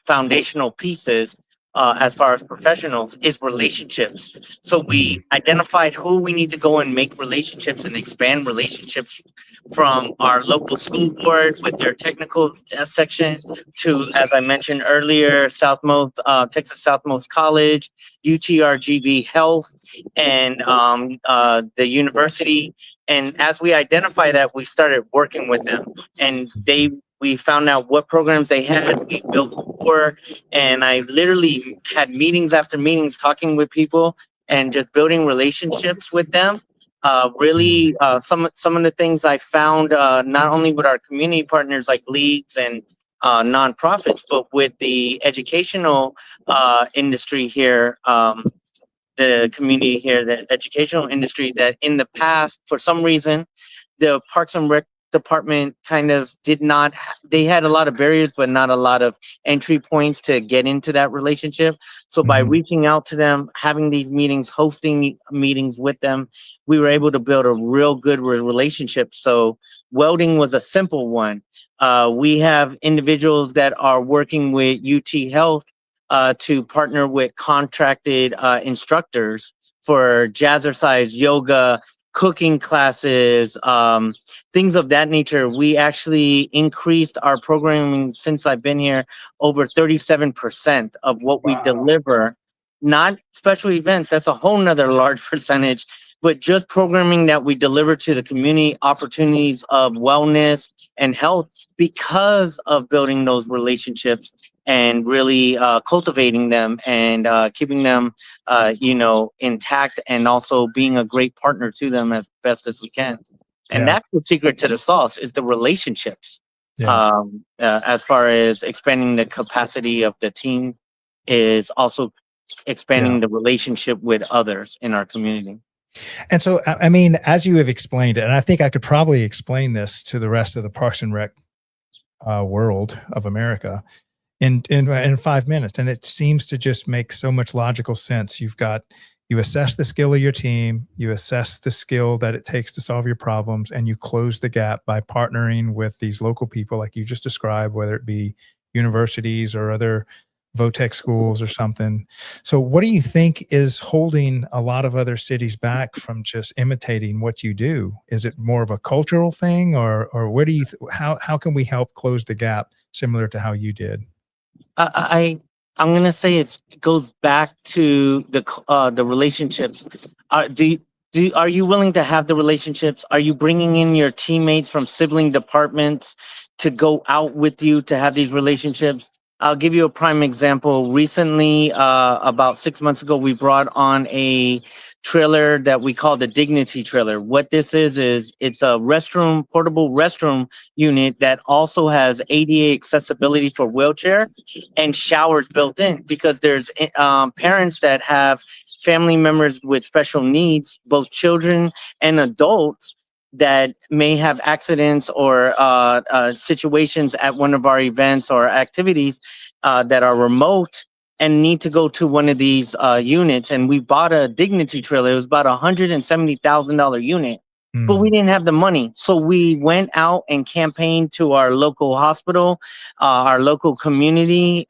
foundational pieces as far as professionals is relationships. So we identified who we need to go and make relationships and expand relationships from our local school board with their technical section to, as I mentioned earlier, Texas Southmost College, UTRGV Health, and the university. And as we identify that, we started working with them, and we found out what programs they had, we built for, and I literally had meetings after meetings talking with people and just building relationships with them. Really, some of the things I found, not only with our community partners like leagues and nonprofits, but with the educational industry here, the community here, the educational industry, that in the past, for some reason, the Parks and Rec department kind of they had a lot of barriers, but not a lot of entry points to get into that relationship. So by reaching out to them, having these meetings, hosting meetings with them, we were able to build a real good relationship. So welding was a simple one. We have individuals that are working with UT Health to partner with contracted instructors for jazzercise, yoga, cooking classes, things of that nature. We actually increased our programming since I've been here over 37% of what we deliver. Not special events, that's a whole nother large percentage, but just programming that we deliver to the community, opportunities of wellness and health because of building those relationships and really cultivating them and keeping them, intact, and also being a great partner to them as best as we can. And that's the secret to the sauce, is the relationships. As far as expanding the capacity of the team, is also expanding the relationship with others in our community. And so, I mean, as you have explained it, and I think I could probably explain this to the rest of the Parks and Rec world of America in 5 minutes, and it seems to just make so much logical sense. You assess the skill of your team, you assess the skill that it takes to solve your problems, and you close the gap by partnering with these local people like you just described, whether it be universities or other VOTEC schools or something. So what do you think is holding a lot of other cities back from just imitating what you do? Is it more of a cultural thing, or where do you, how can we help close the gap similar to how you did? I'm gonna say it goes back to the relationships. Are you willing to have the relationships? Are you bringing in your teammates from sibling departments to go out with you to have these relationships? I'll give you a prime example. Recently, about 6 months ago, we brought on a trailer that we call the Dignity trailer. What this is it's a portable restroom unit that also has ADA accessibility for wheelchair and showers built in, because there's parents that have family members with special needs, both children and adults, that may have accidents or situations at one of our events or activities that are remote and need to go to one of these units. And we bought a Dignity trailer. It was about $170,000 unit, but we didn't have the money. So we went out and campaigned to our local hospital, our local community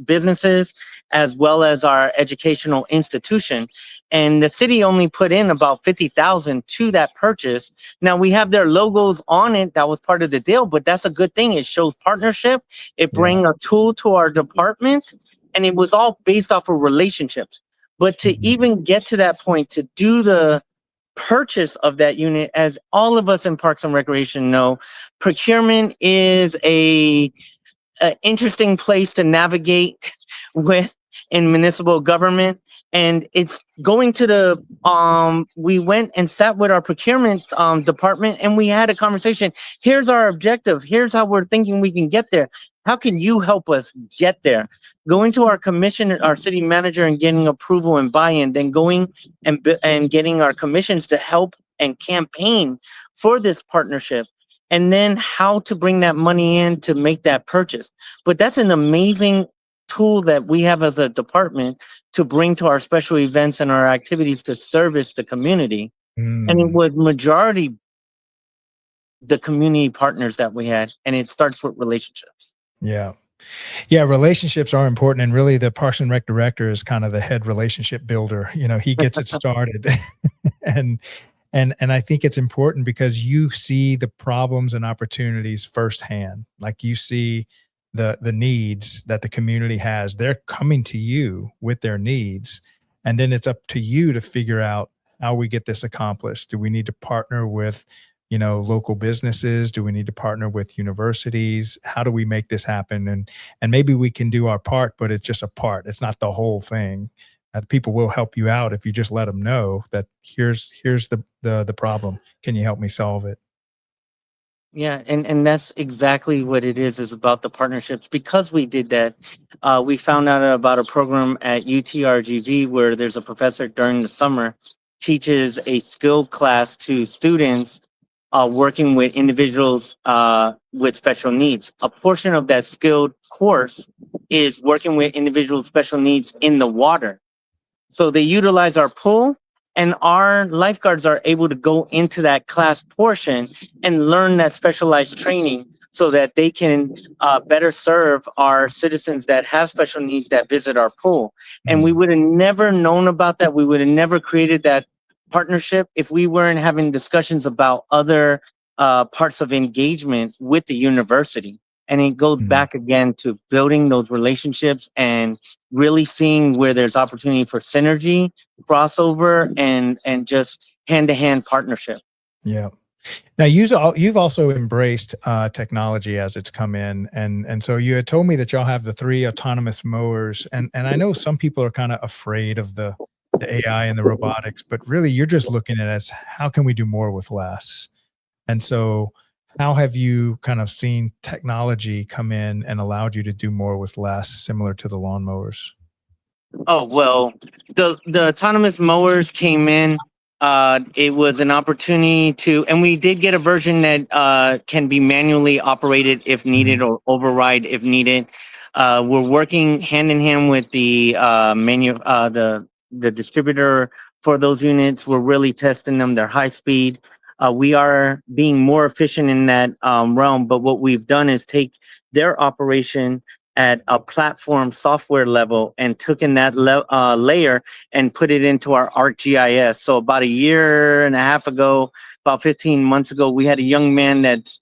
businesses, as well as our educational institution. And the city only put in about $50,000 to that purchase. Now we have their logos on it. That was part of the deal, but that's a good thing. It shows partnership. It brings a tool to our department, and it was all based off of relationships. But to even get to that point, to do the purchase of that unit, as all of us in Parks and Recreation know, procurement is a interesting place to navigate with in municipal government. And it's going to the, we went and sat with our procurement department, and we had a conversation. Here's our objective. Here's how we're thinking we can get there. How can you help us get there? Going to our commissioner, our city manager, and getting approval and buy-in, then going and getting our commissions to help and campaign for this partnership, and then how to bring that money in to make that purchase. But that's an amazing tool that we have as a department to bring to our special events and our activities to service the community. And it was majority the community partners that we had, and it starts with relationships. Yeah. Yeah, relationships are important, and really the Parks and Rec director is kind of the head relationship builder. You know, he gets it started. and I think it's important because you see the problems and opportunities firsthand. Like you see the needs that the community has. They're coming to you with their needs, and then it's up to you to figure out how we get this accomplished. Do we need to partner with, you know, local businesses? Do we need to partner with universities? How do we make this happen? And maybe we can do our part, but it's just a part. It's not the whole thing. People will help you out if you just let them know that here's the problem. Can you help me solve it? Yeah, and that's exactly what it is about the partnerships. Because we did that, we found out about a program at UTRGV where there's a professor during the summer teaches a skill class to students working with individuals with special needs. A portion of that skilled course is working with individuals with special needs in the water. So they utilize our pool, and our lifeguards are able to go into that class portion and learn that specialized training so that they can better serve our citizens that have special needs that visit our pool. And we would have never known about that. We would have never created that partnership if we weren't having discussions about other parts of engagement with the university. And it goes back again to building those relationships and really seeing where there's opportunity for synergy, crossover, and just hand-to-hand partnership. Yeah. Now you've also embraced technology as it's come in, and so you had told me that y'all have the 3 autonomous mowers, and I know some people are kind of afraid of the AI and the robotics, but really you're just looking at it as how can we do more with less? And so how have you kind of seen technology come in and allowed you to do more with less, similar to the lawnmowers? Oh, well, the autonomous mowers came in. It was an opportunity to, and we did get a version that can be manually operated if needed or override if needed. We're working hand in hand with the the distributor for those units. We're really testing them. They're high speed. We are being more efficient in that realm. But what we've done is take their operation at a platform software level and took in that layer and put it into our ArcGIS. So about a year and a half ago, about 15 months ago, we had a young man that's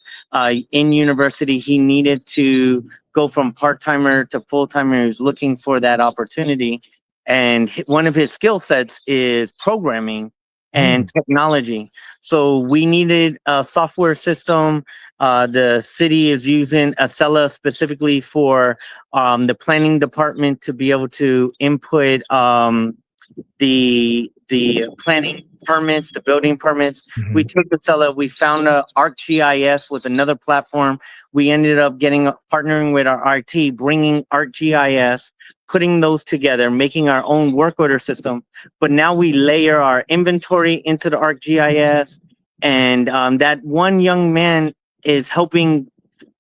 in university. He needed to go from part-timer to full-timer. He was looking for that opportunity. And one of his skill sets is programming and technology. So we needed a software system. The city is using Acela specifically for the planning department to be able to input the planning permits, the building permits. We took Acela, we found ArcGIS was another platform. We ended up partnering with our IT, bringing ArcGIS, putting those together, making our own work order system. But now we layer our inventory into the ArcGIS, and that one young man is helping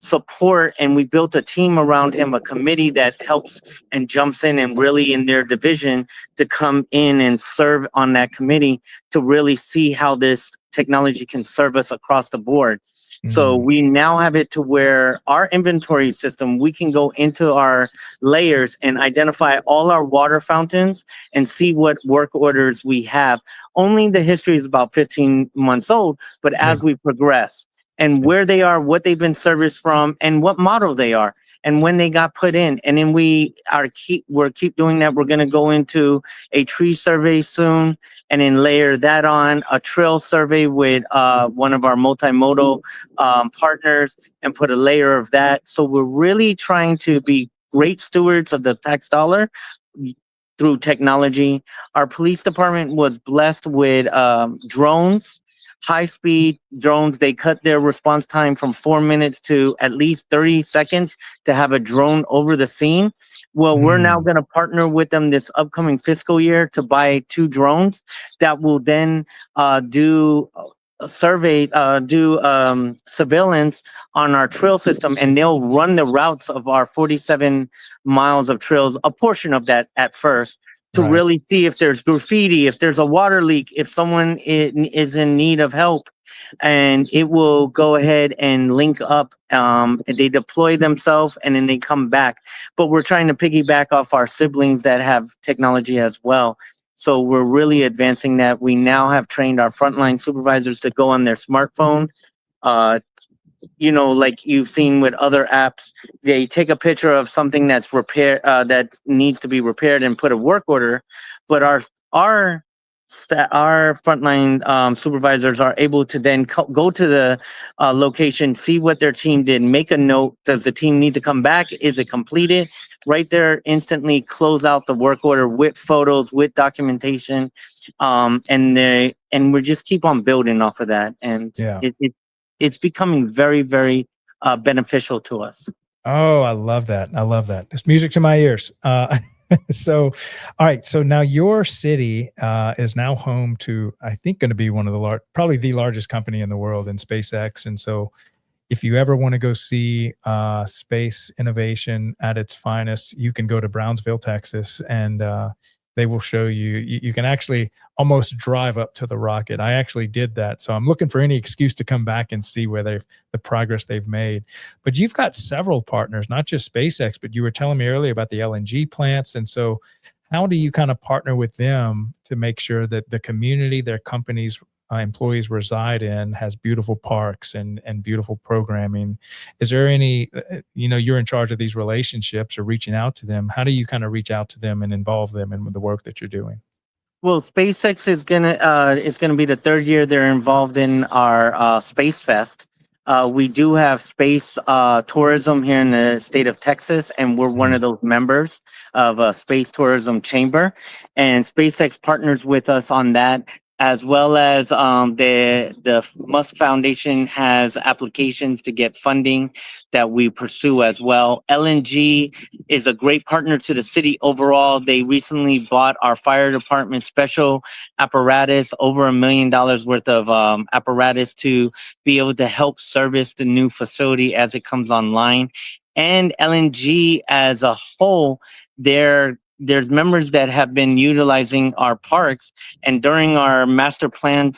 support, and we built a team around him, a committee that helps and jumps in and really in their division to come in and serve on that committee to really see how this technology can serve us across the board. So we now have it to where our inventory system, we can go into our layers and identify all our water fountains and see what work orders we have. Only the history is about 15 months old, but as we progress, and where they are, what they've been serviced from, and what model they are, and when they got put in. And then we're keep doing that. We're going to go into a tree survey soon, and then layer that on a trail survey with one of our multimodal partners, and put a layer of that. So we're really trying to be great stewards of the tax dollar through technology. Our police department was blessed with drones. High-speed drones. They cut their response time from 4 minutes to at least 30 seconds to have a drone over the scene. Well, we're now going to partner with them this upcoming fiscal year to buy 2 drones that will then do surveillance on our trail system, and they'll run the routes of our 47 miles of trails, a portion of that at first, to really see if there's graffiti, if there's a water leak, if someone is in need of help. And it will go ahead and link up. They deploy themselves and then they come back. But we're trying to piggyback off our siblings that have technology as well. So we're really advancing that. We now have trained our frontline supervisors to go on their smartphone. Like you've seen with other apps, they take a picture of something that's that needs to be repaired and put a work order. But our frontline supervisors are able to then go to the location, see what their team did, make a note. Does the team need to come back? Is it completed? Right there, instantly close out the work order with photos, with documentation, and we just keep on building off of that. And it's becoming very, very beneficial to us. Oh, I love that. I love that. It's music to my ears. So, all right. So now your city is now home to, I think, going to be one of the probably the largest company in the world in SpaceX. And so if you ever want to go see space innovation at its finest, you can go to Brownsville, Texas, and they will show you. You can actually almost drive up to the rocket. I actually did that. So I'm looking for any excuse to come back and see where the progress they've made. But you've got several partners, not just SpaceX, but you were telling me earlier about the LNG plants. And so how do you kind of partner with them to make sure that the community, their companies, employees reside in has beautiful parks and beautiful programming? Is there any, you're in charge of these relationships or reaching out to them. How do you kind of reach out to them and involve them in the work that you're doing? Well, SpaceX is gonna be the 3rd year they're involved in our Space Fest. We do have space tourism here in the state of Texas, and we're one of those members of a Space Tourism Chamber. And SpaceX partners with us on that, as well as the Musk Foundation has applications to get funding that we pursue as well. LNG is a great partner to the city overall. They recently bought our fire department special apparatus, over $1 million worth of apparatus to be able to help service the new facility as it comes online. And LNG as a whole, there's members that have been utilizing our parks, and during our master plan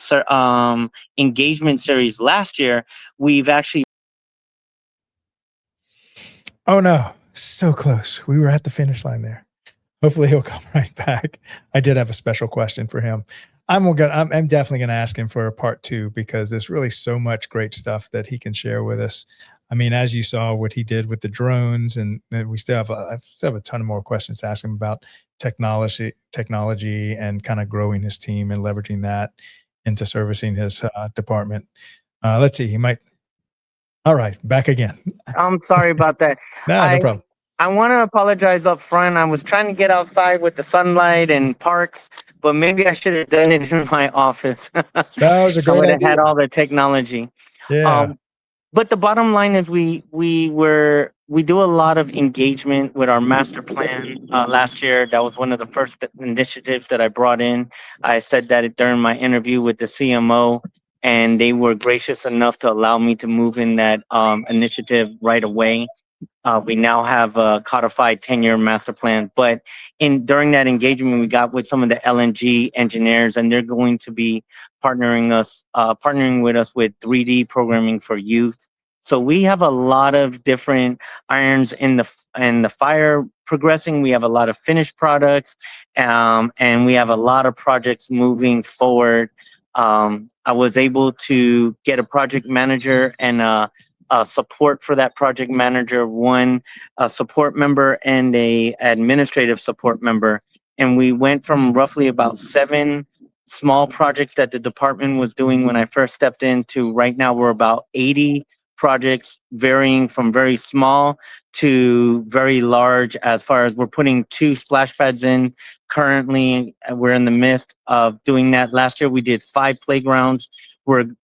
engagement series last year, we've actually. Oh no! So close. We were at the finish line there. Hopefully he'll come right back. I did have a special question for him. I'm definitely going to ask him for a part 2 because there's really so much great stuff that he can share with us. I mean, as you saw what he did with the drones, and we still have I still have a ton of more questions to ask him about technology and kind of growing his team and leveraging that into servicing his department. Let's see. He might. All right. Back again. I'm sorry about that. No problem. I want to apologize up front. I was trying to get outside with the sunlight and parks, but maybe I should have done it in my office. That was a I great would have idea. had all the technology. Yeah. But the bottom line is we do a lot of engagement with our master plan. Last year, that was one of the first initiatives that I brought in. I said that during my interview with the CMO, and they were gracious enough to allow me to move in that initiative right away. We now have a codified 10-year master plan, but during that engagement, we got with some of the LNG engineers, and they're going to be partnering with us with 3D programming for youth. So we have a lot of different irons in the fire progressing. We have a lot of finished products, and we have a lot of projects moving forward. I was able to get a project manager and support for that project manager, a support member and a administrative support member. And we went from roughly about 7 small projects that the department was doing when I first stepped in to right now we're about 80 projects, varying from very small to very large, as far as we're putting 2 splash pads in currently. We're in the midst of doing that. Last year we did 5 playgrounds.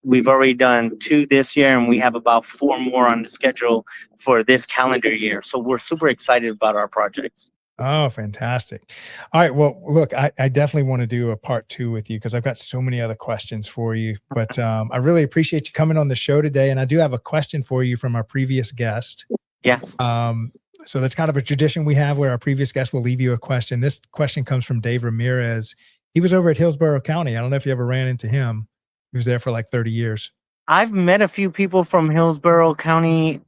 We've already done 2 this year, and we have about 4 more on the schedule for this calendar year. So we're super excited about our projects. Oh, fantastic. All right. Well, look, I definitely want to do a part 2 with you because I've got so many other questions for you. But I really appreciate you coming on the show today. And I do have a question for you from our previous guest. Yes. So that's kind of a tradition we have where our previous guest will leave you a question. This question comes from Dave Ramirez. He was over at Hillsborough County. I don't know if you ever ran into him. He was there for like 30 years. I've met a few people from Hillsborough County.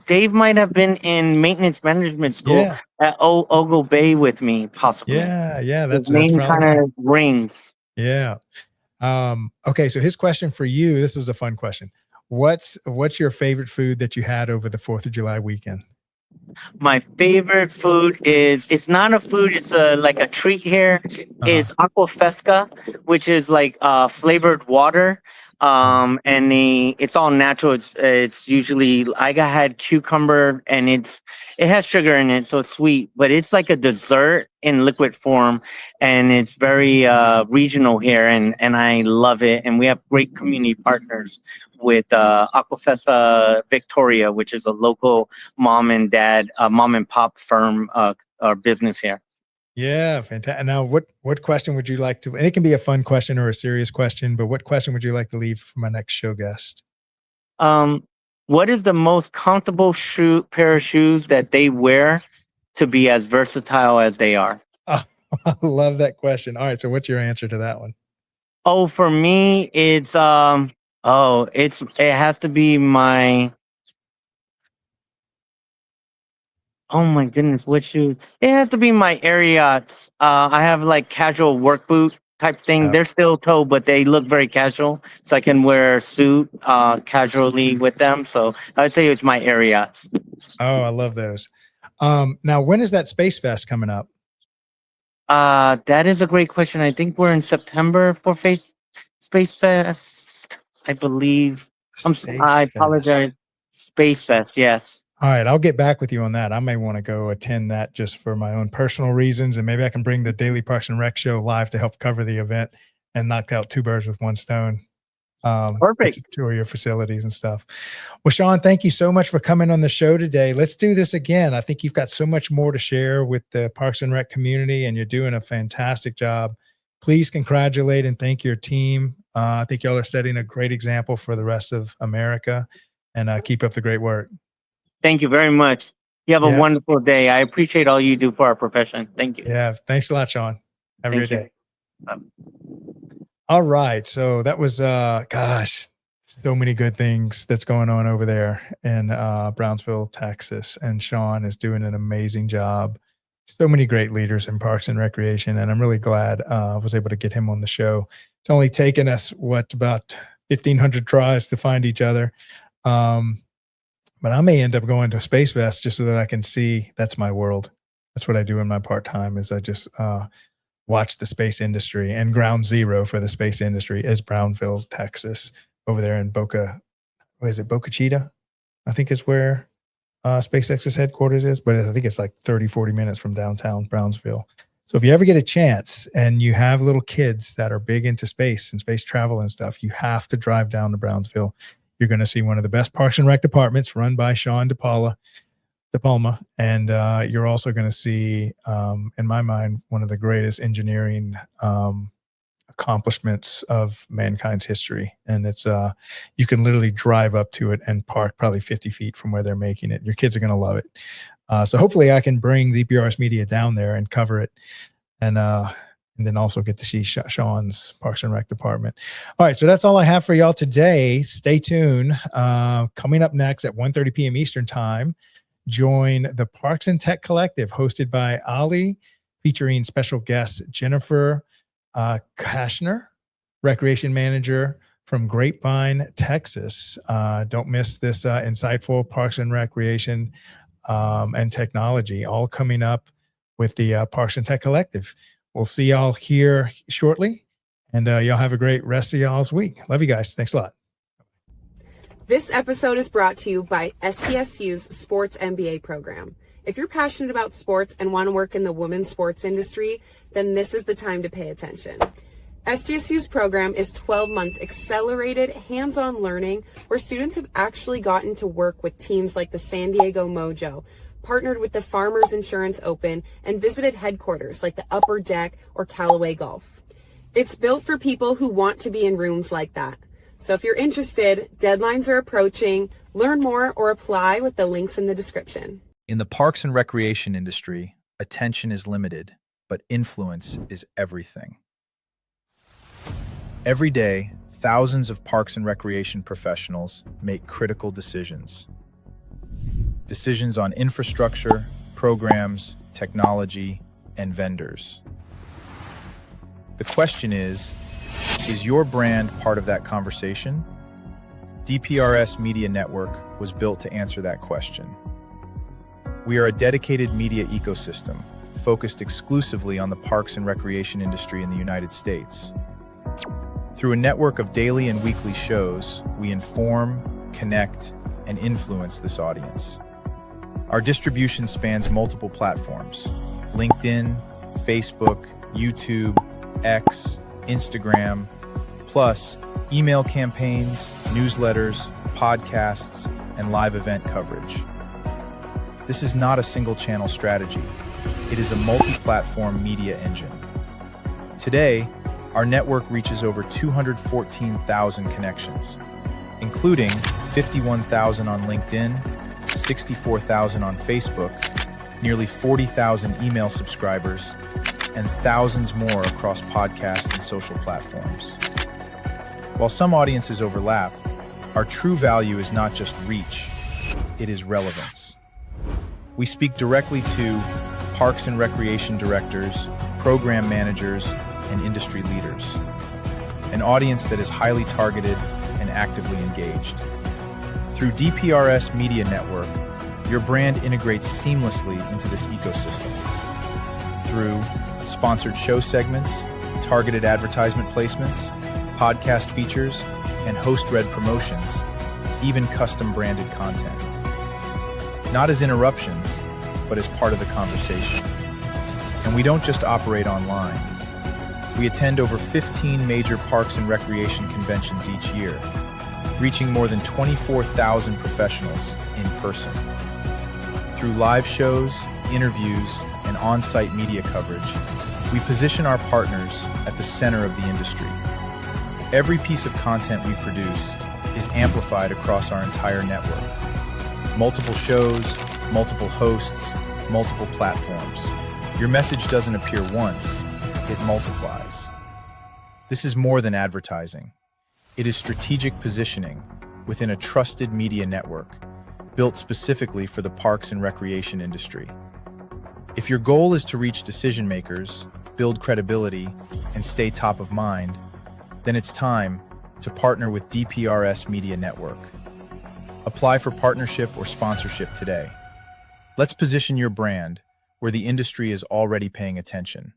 Dave might have been in maintenance management school at Ogle Bay with me, possibly. Yeah. His name kind of rings. Yeah. Okay. So his question for you, this is a fun question. What's your favorite food that you had over the 4th of July weekend? My favorite food it's not a food, it's like a treat here, is aquafesca, which is like flavored water. And it's all natural. It's usually I had cucumber, and it has sugar in it, so it's sweet, but it's like a dessert in liquid form, and it's very regional here, and I love it. And we have great community partners with Aquafesta Victoria, which is a local mom and pop firm or business here. Yeah, fantastic. Now, what question would you like to, and it can be a fun question or a serious question, but what question would you like to leave for my next show guest? What is the most comfortable pair of shoes that they wear to be as versatile as they are? Oh, I love that question. All right, so what's your answer to that one? Oh, for me, it has to be my. Oh my goodness, what shoes? It has to be my Ariats. I have like casual work boot type thing. They're steel toe, but they look very casual, so I can wear a suit casually with them. So I'd say it's my Ariats. Oh, I love those. Now, when is that Space Fest coming up? That is a great question. I think we're in September for Space Fest, I believe. I apologize. Space Fest, yes. All right, I'll get back with you on that. I may want to go attend that just for my own personal reasons, and maybe I can bring the Daily Parks and Rec show live to help cover the event and knock out 2 birds with 1 stone. Perfect. Tour your facilities and stuff. Well, Sean, thank you so much for coming on the show today. Let's do this again. I think you've got so much more to share with the Parks and Rec community, and you're doing a fantastic job. Please congratulate and thank your team. I think y'all are setting a great example for the rest of America, and keep up the great work. Thank you very much. You have a wonderful day. I appreciate all you do for our profession. Thank you. Yeah. Thanks a lot, Sean. Have a great day. Bye. All right. So that was, so many good things that's going on over there in Brownsville, Texas. And Sean is doing an amazing job. So many great leaders in Parks and Recreation. And I'm really glad I was able to get him on the show. It's only taken us, about 1,500 tries to find each other. But I may end up going to Space Fest just so that I can see. That's my world. That's what I do in my part-time is I just watch the space industry, and ground zero for the space industry is Brownsville, Texas, over there in Boca Chica? I think it's where SpaceX's headquarters is, but I think it's like 30, 40 minutes from downtown Brownsville. So if you ever get a chance and you have little kids that are big into space and space travel and stuff, you have to drive down to Brownsville. You're going to see one of the best Parks and Rec departments run by Sean De Palma. And you're also going to see, in my mind, one of the greatest engineering accomplishments of mankind's history. And it's you can literally drive up to it and park probably 50 feet from where they're making it. Your kids are going to love it. So hopefully I can bring DPRS Media down there and cover it, and then also get to see Sean's Parks and Rec department. All right, so that's all I have for y'all today. Stay tuned. Coming up next at 1:30 p.m. Eastern Time, join the Parks and Tech Collective, hosted by Ali, featuring special guest Jennifer Kashner, Recreation Manager from Grapevine, Texas. Don't miss this insightful Parks and Recreation and technology, all coming up with the Parks and Tech Collective. We'll see y'all here shortly, and y'all have a great rest of y'all's week. Love you guys. Thanks a lot. This episode is brought to you by SDSU's Sports MBA program. If you're passionate about sports and want to work in the women's sports industry, then this is the time to pay attention. SDSU's program is 12 months accelerated hands-on learning where students have actually gotten to work with teams like the San Diego Mojo, partnered with the Farmers Insurance Open, and visited headquarters like the Upper Deck or Callaway Golf. It's built for people who want to be in rooms like that. So if you're interested, deadlines are approaching. Learn more or apply with the links in the description. In the parks and recreation industry, attention is limited, but influence is everything. Every day, thousands of parks and recreation professionals make critical decisions. Decisions on infrastructure, programs, technology, and vendors. The question is your brand part of that conversation? DPRS Media Network was built to answer that question. We are a dedicated media ecosystem focused exclusively on the parks and recreation industry in the United States. Through a network of daily and weekly shows, we inform, connect, and influence this audience. Our distribution spans multiple platforms: LinkedIn, Facebook, YouTube, X, Instagram, plus email campaigns, newsletters, podcasts, and live event coverage. This is not a single-channel strategy. It is a multi-platform media engine. Today, our network reaches over 214,000 connections, including 51,000 on LinkedIn, 64,000 on Facebook, nearly 40,000 email subscribers, and thousands more across podcast and social platforms. While some audiences overlap, our true value is not just reach, it is relevance. We speak directly to parks and recreation directors, program managers, and industry leaders, an audience that is highly targeted and actively engaged. Through DPRS Media Network, your brand integrates seamlessly into this ecosystem. Through sponsored show segments, targeted advertisement placements, podcast features, and host-read promotions, even custom branded content. Not as interruptions, but as part of the conversation. And we don't just operate online. We attend over 15 major parks and recreation conventions each year, reaching more than 24,000 professionals in person. Through live shows, interviews, and on-site media coverage, we position our partners at the center of the industry. Every piece of content we produce is amplified across our entire network. Multiple shows, multiple hosts, multiple platforms. Your message doesn't appear once, it multiplies. This is more than advertising. It is strategic positioning within a trusted media network built specifically for the parks and recreation industry. If your goal is to reach decision makers, build credibility, and stay top of mind, then it's time to partner with DPRS Media Network. Apply for partnership or sponsorship today. Let's position your brand where the industry is already paying attention.